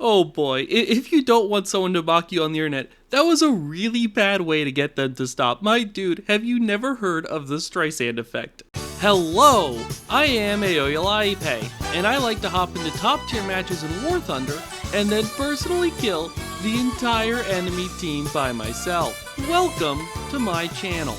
Oh boy, if you don't want someone to mock you on the internet, that was a really bad way to get them to stop. My dude, have you never heard of the Streisand effect? Hello, I am Aoyalaipe, and I like to hop into top tier matches in War Thunder and then personally kill the entire enemy team by myself. Welcome to my channel.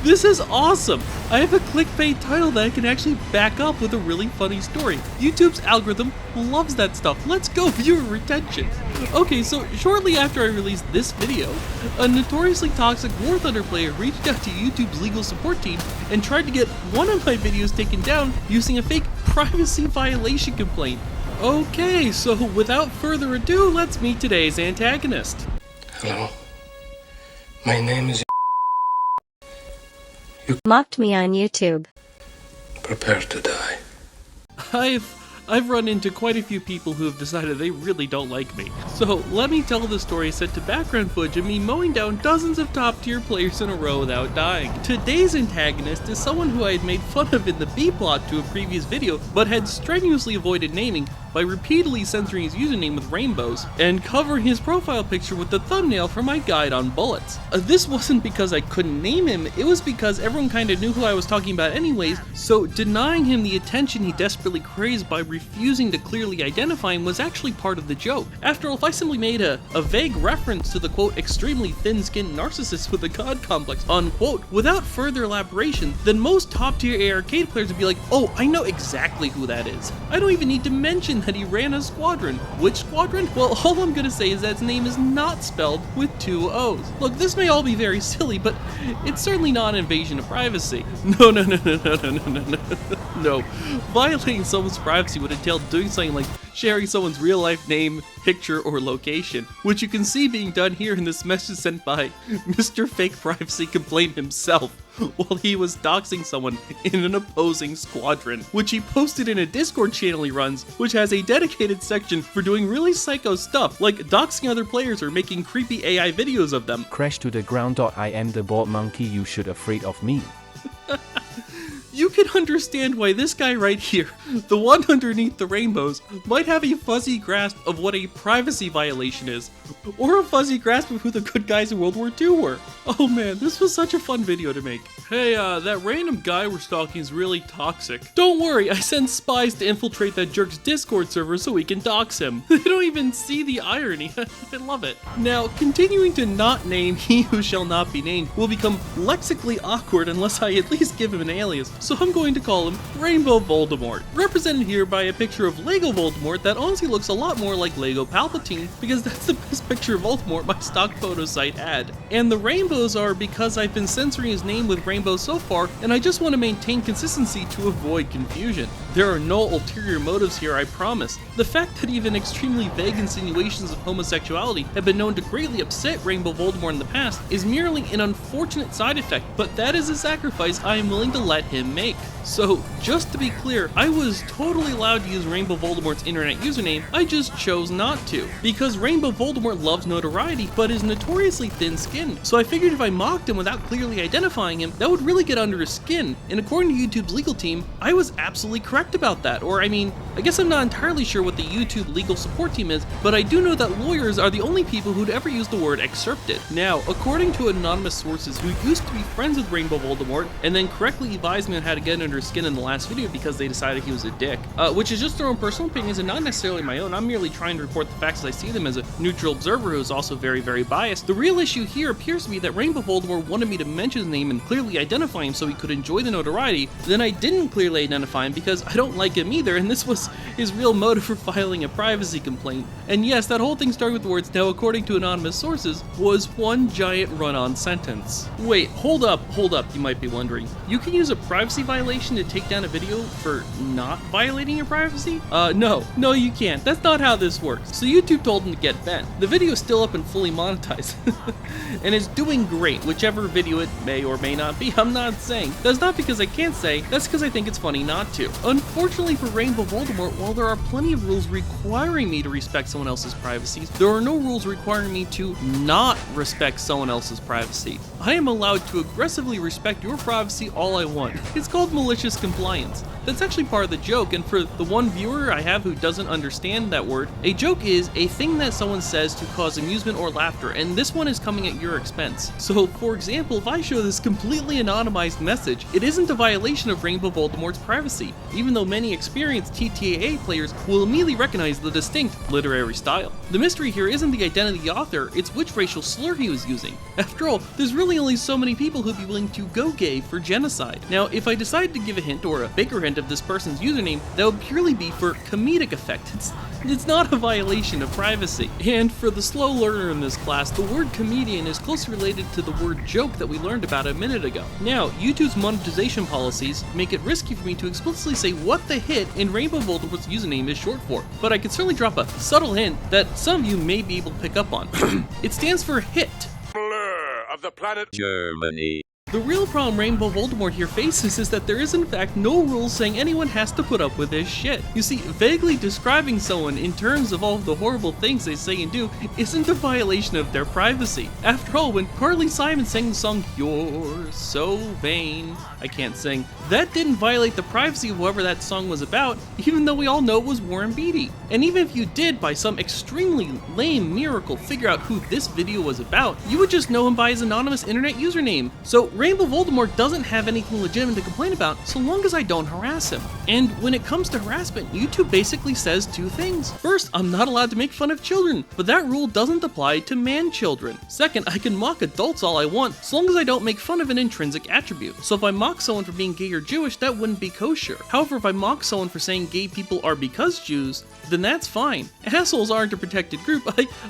This is awesome! I have a clickbait title that I can actually back up with a really funny story. YouTube's algorithm loves that stuff. Let's go, viewer retention! Okay, so shortly after I released this video, a notoriously toxic War Thunder player reached out to YouTube's legal support team and tried to get one of my videos taken down using a fake privacy violation complaint. Okay, so without further ado, let's meet today's antagonist. Hello, my name is... Mocked me on YouTube. Prepare to die. I've run into quite a few people who have decided they really don't like me. So let me tell the story set to background footage of me mowing down dozens of top tier players in a row without dying. Today's antagonist is someone who I had made fun of in the B-plot to a previous video, but had strenuously avoided naming by repeatedly censoring his username with rainbows and covering his profile picture with the thumbnail for my guide on bullets. This wasn't because I couldn't name him, it was because everyone kinda knew who I was talking about anyways, so denying him the attention he desperately craves by refusing to clearly identify him was actually part of the joke. After all, if I simply made a vague reference to the quote extremely thin-skinned narcissist with a god complex unquote without further elaboration, then most top tier arcade players would be like, oh, I know exactly who that is. I don't even need to mention that he ran a squadron. Which squadron? Well, all I'm gonna say is that his name is not spelled with 2 O's. Look, this may all be very silly, but it's certainly not an invasion of privacy. No. No. Violating someone's privacy would entail doing something like sharing someone's real life name, picture, or location, which you can see being done here in this message sent by Mr. Fake Privacy Complaint himself while he was doxing someone in an opposing squadron, which he posted in a Discord channel he runs, which has a dedicated section for doing really psycho stuff, like doxing other players or making creepy AI videos of them. Crash to the ground. I am the board monkey, you should afraid of me. You can understand why this guy right here, the one underneath the rainbows, might have a fuzzy grasp of what a privacy violation is, or a fuzzy grasp of who the good guys in World War II were. Oh man, this was such a fun video to make. Hey, that random guy we're stalking is really toxic. Don't worry, I sent spies to infiltrate that jerk's Discord server so we can dox him. They don't even see the irony. I love it. Now, continuing to not name he who shall not be named will become lexically awkward unless I at least give him an alias. So I'm going to call him Rainbow Voldemort, represented here by a picture of Lego Voldemort that honestly looks a lot more like Lego Palpatine, because that's the best picture of Voldemort my stock photo site had. And the rainbows are because I've been censoring his name with rainbows so far, and I just want to maintain consistency to avoid confusion. There are no ulterior motives here, I promise. The fact that even extremely vague insinuations of homosexuality have been known to greatly upset Rainbow Voldemort in the past is merely an unfortunate side effect, but that is a sacrifice I am willing to let him make. So, just to be clear, I was totally allowed to use Rainbow Voldemort's internet username, I just chose not to. Because Rainbow Voldemort loves notoriety, but is notoriously thin-skinned, so I figured if I mocked him without clearly identifying him, that would really get under his skin, and according to YouTube's legal team, I was absolutely correct about that, or I mean, I guess I'm not entirely sure what the YouTube legal support team is, but I do know that lawyers are the only people who'd ever use the word excerpted. Now, according to anonymous sources who used to be friends with Rainbow Voldemort, and then correctly advised me on how to get under his skin in the last video because they decided he was a dick, which is just their own personal opinions and not necessarily my own. I'm merely trying to report the facts as I see them as a neutral observer who is also very, very biased. The real issue here appears to be that Rainbow Voldemort wanted me to mention his name and clearly identify him so he could enjoy the notoriety, then I didn't clearly identify him because I don't like him either, and this was his real motive for filing a privacy complaint. And yes, that whole thing started with the words, "now according to anonymous sources," was one giant run-on sentence. Wait, hold up, you might be wondering. You can use a privacy violation to take down a video for not violating your privacy? No you can't. That's not how this works. So YouTube told him to get bent. The video is still up and fully monetized. And it's doing great, whichever video it may or may not be, I'm not saying. That's not because I can't say, that's because I think it's funny not to. Unfortunately for Rainbow Voldemort, while there are plenty of rules requiring me to respect someone else's privacy, there are no rules requiring me to not respect someone else's privacy. I am allowed to aggressively respect your privacy all I want. It's called Malicious. malicious compliance. That's actually part of the joke, and for the one viewer I have who doesn't understand that word, a joke is a thing that someone says to cause amusement or laughter, and this one is coming at your expense. So, for example, if I show this completely anonymized message, it isn't a violation of Rainbow Voldemort's privacy, even though many experienced TTAA players will immediately recognize the distinct literary style. The mystery here isn't the identity of the author, it's which racial slur he was using. After all, there's really only so many people who'd be willing to go gay for genocide. Now, if I decided to give a hint, or a bigger hint, of this person's username, that would purely be for comedic effect. It's not a violation of privacy. And for the slow learner in this class, the word comedian is closely related to the word joke that we learned about a minute ago. Now, YouTube's monetization policies make it risky for me to explicitly say what the hit in Rainbow Voldemort's username is short for, but I could certainly drop a subtle hint that some of you may be able to pick up on. It stands for HIT. Blur of the planet Germany. The real problem Rainbow Voldemort here faces is that there is in fact no rules saying anyone has to put up with his shit. You see, vaguely describing someone in terms of all of the horrible things they say and do isn't a violation of their privacy. After all, when Carly Simon sang the song "You're So Vain," I can't sing, that didn't violate the privacy of whoever that song was about, even though we all know it was Warren Beatty. And even if you did, by some extremely lame miracle, figure out who this video was about, you would just know him by his anonymous internet username. So Rainbow Voldemort doesn't have anything legitimate to complain about so long as I don't harass him. And when it comes to harassment, YouTube basically says two things. First, I'm not allowed to make fun of children, but that rule doesn't apply to man-children. Second, I can mock adults all I want, so long as I don't make fun of an intrinsic attribute. So if I mock someone for being gay or Jewish, that wouldn't be kosher. However, if I mock someone for saying gay people are because Jews, then that's fine. Assholes aren't a protected group,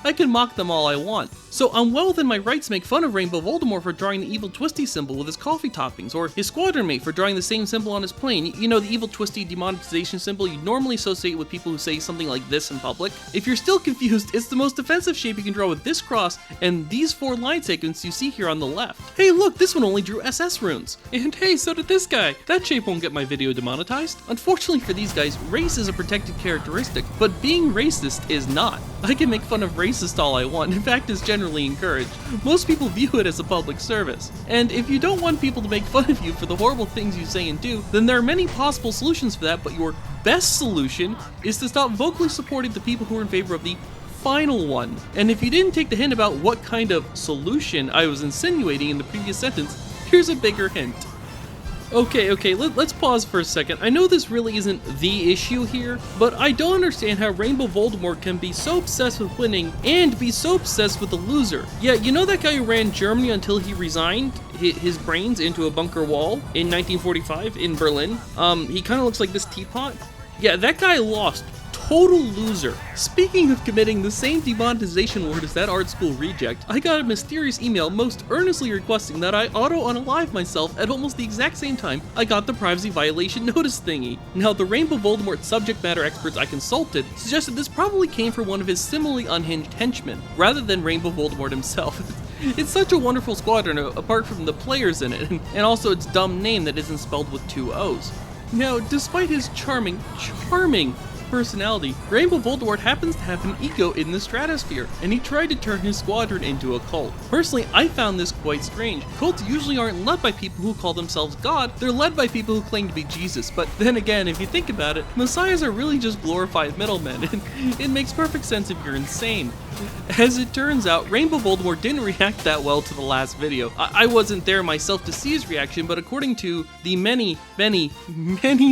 I can mock them all I want. So I'm well within my rights to make fun of Rainbow Voldemort for drawing the evil twisty symbol with his coffee toppings, or his squadron mate for drawing the same symbol on his plane. You know, the evil twisty demonetization symbol you normally associate with people who say something like this in public. If you're still confused, it's the most offensive shape you can draw with this cross and these 4 line segments you see here on the left. Hey look, this one only drew SS runes. And hey, so did this guy. That shape won't get my video demonetized. Unfortunately for these guys, race is a protected characteristic, but being racist is not. I can make fun of racist all I want, in fact it's generally encouraged. Most people view it as a public service. And if you don't want people to make fun of you for the horrible things you say and do, then there are many possible solutions for that, but your best solution is to stop vocally supporting the people who are in favor of the final one. And if you didn't take the hint about what kind of solution I was insinuating in the previous sentence, here's a bigger hint. Okay, let's pause for a second. I know this really isn't the issue here, but I don't understand how Rainbow Voldemort can be so obsessed with winning and be so obsessed with the loser. Yeah, you know that guy who ran Germany until he resigned his brains into a bunker wall in 1945 in Berlin? He kind of looks like this teapot. Yeah, that guy lost. Total loser. Speaking of committing the same demonetization word as that art school reject, I got a mysterious email most earnestly requesting that I auto-unalive myself at almost the exact same time I got the privacy violation notice thingy. Now, the Rainbow Voldemort subject matter experts I consulted suggested this probably came from one of his similarly unhinged henchmen, rather than Rainbow Voldemort himself. It's such a wonderful squadron apart from the players in it, and also its dumb name that isn't spelled with 2 O's. Now, despite his charming personality, Rainbow Voldemort happens to have an ego in the stratosphere, and he tried to turn his squadron into a cult. Personally, I found this quite strange. Cults usually aren't led by people who call themselves God, they're led by people who claim to be Jesus, but then again, if you think about it, messiahs are really just glorified middlemen, and it makes perfect sense if you're insane. As it turns out, Rainbow Voldemort didn't react that well to the last video. I wasn't there myself to see his reaction, but according to the many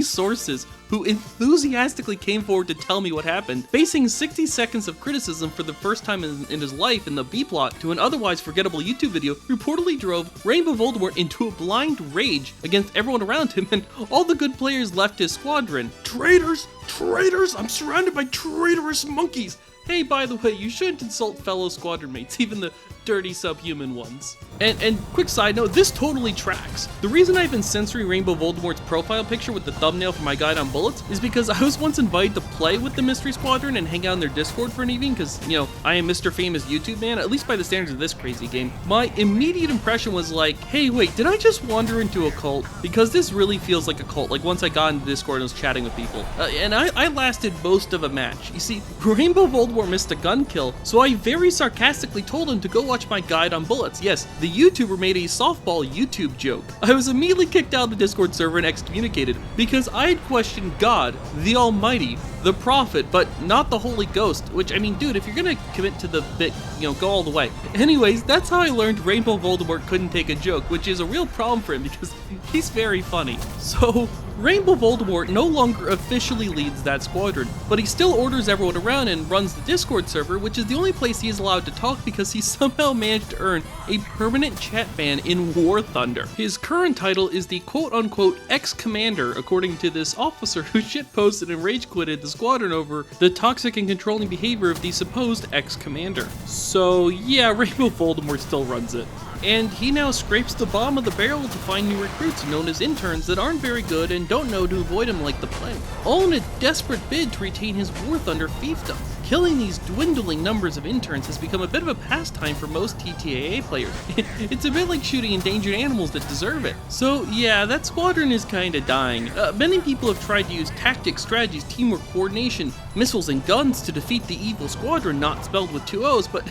sources who enthusiastically came forward to tell me what happened, facing 60 seconds of criticism for the first time in his life in the B-plot to an otherwise forgettable YouTube video, reportedly drove Rainbow Voldemort into a blind rage against everyone around him, and all the good players left his squadron. Traitors! Traitors! I'm surrounded by traitorous monkeys! Hey, by the way, you shouldn't insult fellow squadron mates, even the dirty subhuman ones. And quick side note, this totally tracks. The reason I've been censoring Rainbow Voldemort's profile picture with the thumbnail for my guide on bullets is because I was once invited to play with the Mystery Squadron and hang out in their Discord for an evening because, you know, I am Mr. Famous YouTube man, at least by the standards of this crazy game. My immediate impression was like, hey, wait, did I just wander into a cult? Because this really feels like a cult, like once I got into Discord and was chatting with people. And I lasted most of a match. You see, Rainbow Voldemort missed a gun kill, so I very sarcastically told him to go watch my guide on bullets. Yes, the YouTuber made a softball YouTube joke. I was immediately kicked out of the Discord server and excommunicated because I had questioned God, the Almighty, the Prophet, but not the Holy Ghost, which, I mean, dude, if you're gonna commit to the bit, go all the way. Anyways, that's how I learned Rainbow Voldemort couldn't take a joke, which is a real problem for him because he's very funny. So, Rainbow Voldemort no longer officially leads that squadron, but he still orders everyone around and runs the Discord server, which is the only place he is allowed to talk because he somehow managed to earn a permanent chat ban in War Thunder. His current title is the quote-unquote ex-commander, according to this officer who shitposted and rage-quitted the squadron over the toxic and controlling behavior of the supposed ex-commander. So yeah, Rainbow Voldemort still runs it. And he now scrapes the bottom of the barrel to find new recruits known as interns that aren't very good and don't know to avoid him like the plague, all in a desperate bid to retain his War Thunder fiefdom. Killing these dwindling numbers of interns has become a bit of a pastime for most TTAA players. It's a bit like shooting endangered animals that deserve it. So yeah, that squadron is kinda dying. Many people have tried to use tactics, strategies, teamwork, coordination, missiles, and guns to defeat the evil squadron, not spelled with 2 O's, but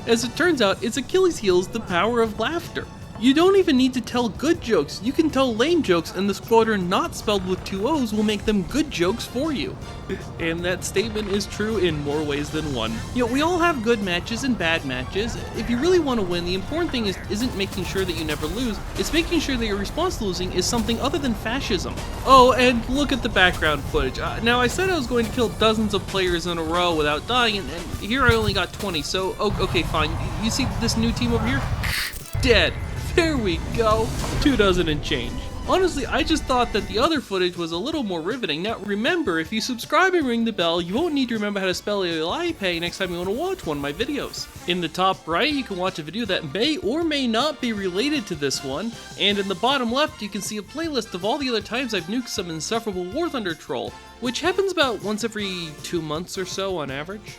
as it turns out, its Achilles heel is the power of laughter. You don't even need to tell good jokes, you can tell lame jokes and the squadron not spelled with 2 O's will make them good jokes for you. And that statement is true in more ways than one. We all have good matches and bad matches. If you really want to win, the important thing isn't making sure that you never lose, it's making sure that your response to losing is something other than fascism. Oh, and look at the background footage. Now I said I was going to kill dozens of players in a row without dying, and here I only got 20, so okay, fine. You see this new team over here? Dead. There we go. 2 dozen and change. Honestly, I just thought that the other footage was a little more riveting. Now remember, if you subscribe and ring the bell, you won't need to remember how to spell Elipe next time you want to watch one of my videos. In the top right, you can watch a video that may or may not be related to this one, and in the bottom left, you can see a playlist of all the other times I've nuked some insufferable War Thunder troll, which happens about once every 2 months or so on average.